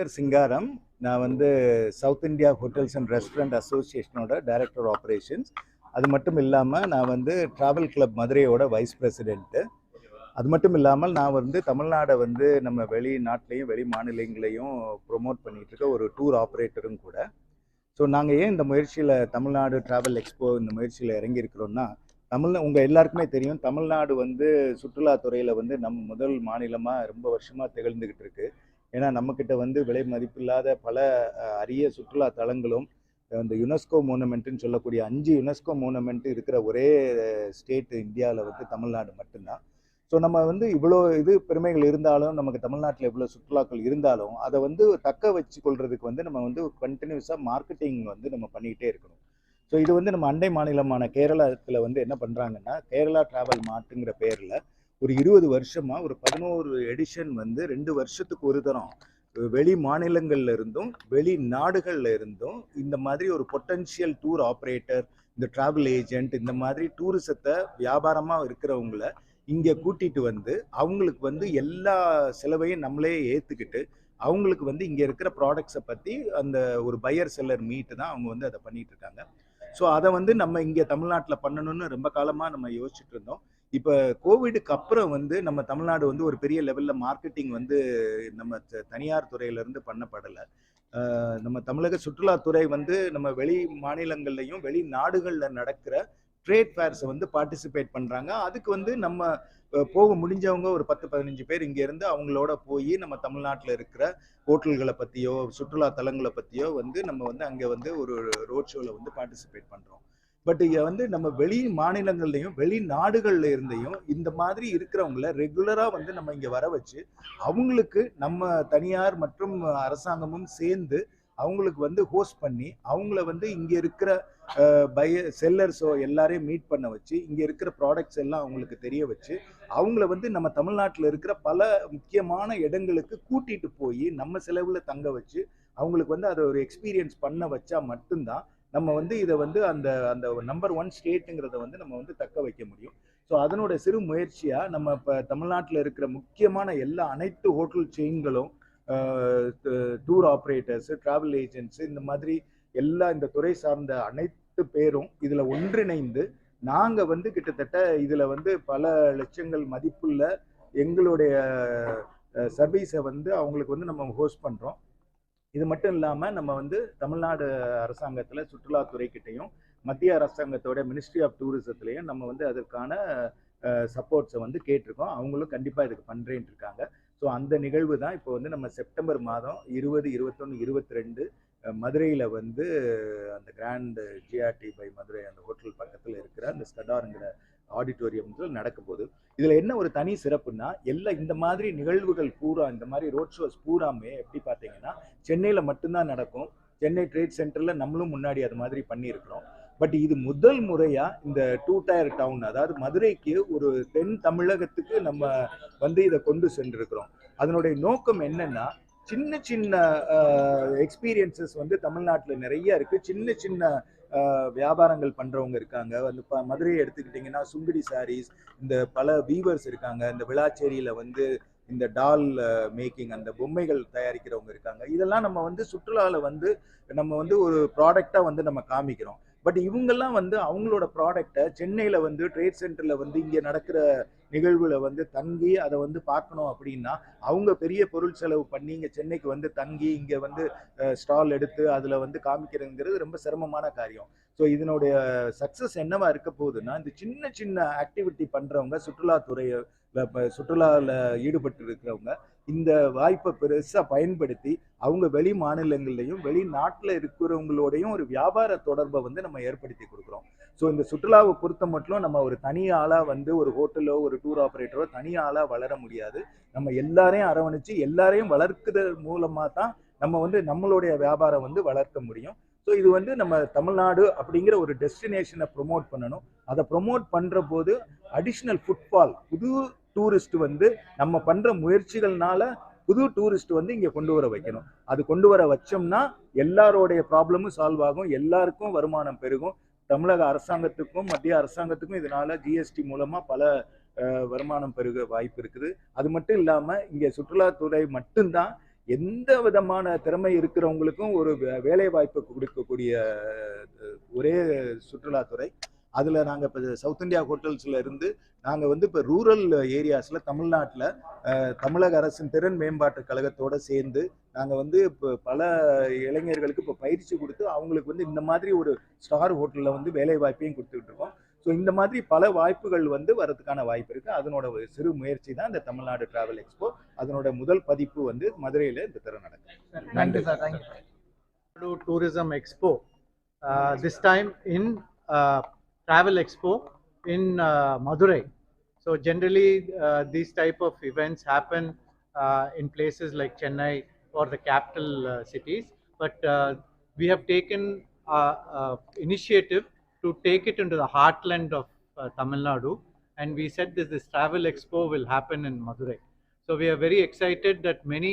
பேர் சிங்காரம். நான் வந்து south India hotels and restaurant அசோசியேஷனோட டைரக்டர் ஆப்ரேஷன்ஸ். அது மட்டும் இல்லாமல் நான் வந்து ட்ராவல் கிளப் மதுரையோட வைஸ் பிரசிடென்ட்டு. அது மட்டும் இல்லாமல் நான் வந்து தமிழ்நாடை வந்து நம்ம வெளிநாட்டிலையும் வெளி மாநிலங்களையும் ப்ரொமோட் பண்ணிகிட்டு இருக்க ஒரு டூர் ஆப்ரேட்டரும் கூட. ஸோ நாங்கள் ஏன் இந்த முயற்சியில் தமிழ்நாடு ட்ராவல் எக்ஸ்போ இந்த முயற்சியில் இறங்கியிருக்கிறோன்னா, உங்கள் எல்லாருக்குமே தெரியும், தமிழ்நாடு வந்து சுற்றுலாத்துறையில் வந்து முதல் மாநிலமாக ரொம்ப வருஷமாக திகழ்ந்துக்கிட்டு இருக்கு. ஏன்னா நம்மக்கிட்ட வந்து விலை மதிப்பில்லாத பல அரிய சுற்றுலா தலங்களும் இந்த யுனெஸ்கோ மோனுமெண்ட்டுன்னு சொல்லக்கூடிய 5 யுனெஸ்கோ மோனுமெண்ட் இருக்கிற ஒரே ஸ்டேட் இந்தியாவில் வந்து தமிழ்நாடு மட்டும்தான். ஸோ நம்ம வந்து இவ்வளோ பெருமைகள் இருந்தாலும், நமக்கு தமிழ்நாட்டில் இவ்வளோ சுற்றுலாக்கள் இருந்தாலும், அதை வந்து தக்க வச்சு கொள்றதுக்கு வந்து நம்ம வந்து கண்டினியூஸாக மார்க்கெட்டிங் வந்து நம்ம பண்ணிக்கிட்டே இருக்கணும். ஸோ இது வந்து நம்ம அண்டை மாநிலமான கேரளத்தில் வந்து என்ன பண்ணுறாங்கன்னா, கேரளா டிராவல் மார்ட்டுங்கிற பேரில் ஒரு 20 வருஷமாக ஒரு 11 எடிஷன் வந்து 2 வருஷத்துக்கு ஒரு தரம் வெளி மாநிலங்கள்ல இருந்தும் வெளி நாடுகள்ல இருந்தும் இந்த மாதிரி ஒரு பொட்டன்ஷியல் டூர் ஆப்ரேட்டர், இந்த டிராவல் ஏஜென்ட், இந்த மாதிரி டூரிசத்தை வியாபாரமாக இருக்கிறவங்கள இங்கே கூட்டிட்டு வந்து அவங்களுக்கு வந்து எல்லா செலவையும் நம்மளே ஏற்றுக்கிட்டு அவங்களுக்கு வந்து இங்கே இருக்கிற ப்ராடக்ட்ஸை பற்றி அந்த ஒரு பையர் செல்லர் மீட்டு தான் அவங்க வந்து அதை பண்ணிட்டு இருக்காங்க. ஸோ அதை வந்து நம்ம இங்கே தமிழ்நாட்டில் பண்ணணும்னு ரொம்ப காலமாக நம்ம யோசிச்சுட்டு இருந்தோம். இப்போ கோவிடுக்கு அப்புறம் வந்து நம்ம தமிழ்நாடு வந்து ஒரு பெரிய லெவலில் மார்க்கெட்டிங் வந்து நம்ம தனியார் துறையிலேருந்து பண்ணப்படலை. நம்ம தமிழக சுற்றுலாத்துறை வந்து நம்ம வெளி மாநிலங்கள்லையும் வெளி நாடுகளில் நடக்கிற ட்ரேட் ஃபேர்ஸை வந்து பார்ட்டிசிபேட் பண்ணுறாங்க. அதுக்கு வந்து நம்ம போக முடிஞ்சவங்க ஒரு 10-15 பேர் இங்கேருந்து அவங்களோட போய் நம்ம தமிழ்நாட்டில் இருக்கிற ஹோட்டல்களை பற்றியோ சுற்றுலா தலங்களை பற்றியோ வந்து நம்ம வந்து அங்கே வந்து ஒரு ரோட் ஷோவில் வந்து பார்ட்டிசிபேட் பண்ணுறோம். பட் இங்கே வந்து நம்ம வெளி மாநிலங்கள்லையும் வெளி நாடுகள்ல இருந்தையும் இந்த மாதிரி இருக்கிறவங்கள ரெகுலராக வந்து நம்ம இங்கே வர வச்சு அவங்களுக்கு நம்ம தனியார் மற்றும் அரசாங்கமும் சேர்ந்து அவங்களுக்கு வந்து ஹோஸ்ட் பண்ணி அவங்கள வந்து இங்கே இருக்கிற செல்லர்ஸோ எல்லாரையும் மீட் பண்ண வச்சு இங்கே இருக்கிற ப்ராடக்ட்ஸ் எல்லாம் அவங்களுக்கு தெரிய வச்சு அவங்கள வந்து நம்ம தமிழ்நாட்டில் இருக்கிற பல முக்கியமான இடங்களுக்கு கூட்டிட்டு போய் நம்ம செலவில் தங்க வச்சு அவங்களுக்கு வந்து அதை ஒரு எக்ஸ்பீரியன்ஸ் பண்ண வச்சா மட்டும்தான் நம்ம வந்து இதை வந்து அந்த அந்த நம்பர் 1 ஸ்டேட்டுங்கிறத வந்து நம்ம வந்து தக்க வைக்க முடியும். ஸோ அதனோட சிறு முயற்சியாக நம்ம இப்போ தமிழ்நாட்டில் இருக்கிற முக்கியமான அனைத்து ஹோட்டல் செயின்களும், டூர் ஆப்ரேட்டர்ஸ், டிராவல் ஏஜென்ட்ஸ், இந்த மாதிரி இந்த துறை சார்ந்த அனைத்து பேரும் இதில் ஒன்றிணைந்து நாங்கள் வந்து கிட்டத்தட்ட இதில் வந்து பல லட்சங்கள் மதிப்புள்ள எங்களுடைய சர்வீஸை வந்து அவங்களுக்கு வந்து நம்ம ஹோஸ்ட் பண்ணுறோம். இது மட்டும் இல்லாமல் நம்ம வந்து தமிழ்நாடு அரசாங்கத்தில் சுற்றுலாத்துறைக்கிட்டையும் மத்திய அரசாங்கத்தோட மினிஸ்ட்ரி ஆஃப் டூரிசத்துலேயும் நம்ம வந்து அதற்கான சப்போர்ட்ஸை வந்து கேட்டிருக்கோம். அவங்களும் கண்டிப்பாக இதுக்கு பண்ணுறேன்னு இருக்காங்க. ஸோ அந்த நிகழ்வு தான் இப்போ வந்து நம்ம செப்டம்பர் மாதம் 20, 21, 22 மதுரையில் வந்து அந்த கிராண்ட் ஜிஆர்டி பை மதுரை அந்த ஹோட்டல் பக்கத்தில் இருக்கிற அந்த ஸ்கடாருங்கிற ஆடிட்டோரியம்ல நடக்க போகுது. இதில் என்ன ஒரு தனி சிறப்புன்னா, இந்த மாதிரி நிகழ்வுகள் பூரா, இந்த மாதிரி ரோட் ஷோஸ் பூராமே எப்படி பார்த்தீங்கன்னா சென்னையில் மட்டும்தான் நடக்கும். சென்னை ட்ரேட் சென்டரில் நம்மளும் முன்னாடி அது மாதிரி பண்ணியிருக்கிறோம். பட் இது முதல் முறையாக இந்த 2 டயர் டவுன், அதாவது மதுரைக்கு ஒரு தென் தமிழகத்துக்கு நம்ம வந்து இதை கொண்டு சென்றிருக்கிறோம். அதனுடைய நோக்கம் என்னன்னா, சின்ன சின்ன எக்ஸ்பீரியன்சஸ் வந்து தமிழ்நாட்டில் நிறைய இருக்கு. சின்ன சின்ன வியாபாரங்கள் பண்றவங்க இருக்காங்க. வந்து மதுரையை எடுத்துக்கிட்டிங்கன்னா சுங்குடி சாரீஸ், இந்த பல வீவர்ஸ் இருக்காங்க. இந்த விளாச்சேரியில வந்து இந்த டால் மேக்கிங், அந்த பொம்மைகள் தயாரிக்கிறவங்க இருக்காங்க. இதெல்லாம் நம்ம வந்து சுற்றுலாவில் வந்து நம்ம வந்து ஒரு ப்ராடக்டா வந்து நம்ம காமிக்கிறோம். பட் இவங்கெல்லாம் வந்து அவங்களோட ப்ராடக்டை சென்னையில் வந்து ட்ரேட் சென்டரில் வந்து இங்கே நடக்கிற நிகழ்வுல வந்து தங்கி அதை வந்து பார்க்கணும் அப்படின்னா அவங்க பெரிய பொருள் செலவு பண்ணி இங்கே சென்னைக்கு வந்து தங்கி இங்கே வந்து ஸ்டால் எடுத்து அதில் வந்து காமிக்கிறதுங்கிறது ரொம்ப சிரமமான காரியம். ஸோ இதனுடைய சக்ஸஸ் என்னவா இருக்க போகுதுன்னா, இந்த சின்ன சின்ன ஆக்டிவிட்டி பண்ணுறவங்க, சுற்றுலாவில் ஈடுபட்டு இருக்கிறவங்க இந்த வாய்ப்பை பெருசாக பயன்படுத்தி அவங்க வெளி மாநிலங்கள்லையும் வெளிநாட்டில் இருக்கிறவங்களோடையும் ஒரு வியாபார தொடர்பை வந்து நம்ம ஏற்படுத்தி கொடுக்குறோம். ஸோ இந்த சுற்றுலாவை பொறுத்த மட்டும் நம்ம ஒரு தனி ஆளாக வந்து ஒரு ஹோட்டலோ ஒரு டூர் ஆப்ரேட்டரோ தனி ஆளாக வளர முடியாது. நம்ம எல்லாரையும் அரவணைச்சு எல்லாரையும் வளர்க்குதல் மூலமாக தான் நம்ம வந்து நம்மளுடைய வியாபாரம் வந்து வளர்க்க முடியும். ஸோ இது வந்து நம்ம தமிழ்நாடு அப்படிங்கிற ஒரு டெஸ்டினேஷனை ப்ரொமோட் பண்ணணும். அதை ப்ரொமோட் பண்ணுற போது அடிஷ்னல் ஃபுட்ஃபால், புது டூரிஸ்ட் வந்து நம்ம பண்ணுற முயற்சிகள்னால புது டூரிஸ்ட் வந்து இங்கே கொண்டு வர வைக்கணும். அது கொண்டு வர வச்சோம்னா எல்லாரோடைய ப்ராப்ளமும் சால்வ் ஆகும், எல்லாருக்கும் வருமானம் பெருகும். தமிழக அரசாங்கத்துக்கும் மத்திய அரசாங்கத்துக்கும் இதனால ஜிஎஸ்டி மூலமாக பல வருமானம் பெருக வாய்ப்பு இருக்குது. அது மட்டும் இல்லாமல் இங்கே சுற்றுலாத்துறை மட்டும்தான் எந்த விதமான திறமை இருக்கிறவங்களுக்கும் ஒரு வேலை வாய்ப்பு கொடுக்கக்கூடிய ஒரே சுற்றுலாத்துறை. அதில் நாங்கள் இப்போ சவுத் இந்தியா ஹோட்டல்ஸில் இருந்து நாங்கள் வந்து இப்போ ரூரல் ஏரியாஸில் தமிழ்நாட்டில் தமிழக அரசின் திறன் மேம்பாட்டு கழகத்தோடு சேர்ந்து நாங்கள் வந்து இப்போ பல இளைஞர்களுக்கு இப்போ பயிற்சி கொடுத்து அவங்களுக்கு வந்து இந்த மாதிரி ஒரு ஸ்டார் ஹோட்டலில் வந்து வேலை வாய்ப்பையும் கொடுத்துக்கிட்டு இருக்கோம். ஸோ இந்த மாதிரி பல வாய்ப்புகள் வந்து வரதுக்கான வாய்ப்பு இருக்குது. அதனோட ஒரு சிறு முயற்சி தான் இந்த தமிழ்நாடு டிராவல் எக்ஸ்போ. அதனோட முதல் பதிப்பு வந்து மதுரையில் இந்த தரம் நடக்கும். நன்றி sir. Thank you. Tourism expo this time in travel expo in Madurai. So generally these type of events happen in places like Chennai or the capital cities, but we have taken initiative to take it into the heartland of Tamil Nadu, and we said this travel expo will happen in Madurai. So we are very excited that many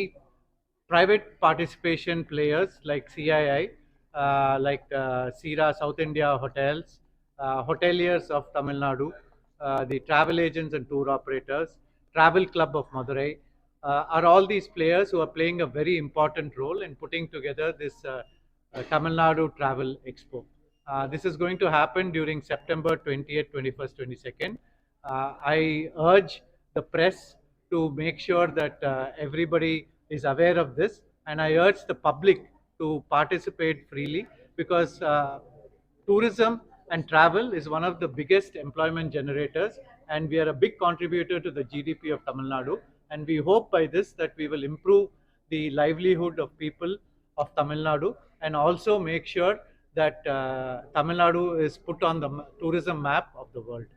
private participation players like CII, like Sira South India Hotels, hoteliers of Tamil Nadu, the travel agents and tour operators, Travel Club of Madurai, are all these players who are playing a very important role in putting together this Tamil Nadu Travel Expo. This is going to happen during September 20th, 21st, 22nd. I urge the press to make sure that everybody is aware of this, and I urge the public to participate freely, because tourism and travel is one of the biggest employment generators, and we are a big contributor to the GDP of Tamil Nadu, and we hope by this that we will improve the livelihood of people of Tamil Nadu, and also make sure that Tamil Nadu is put on the tourism map of the world.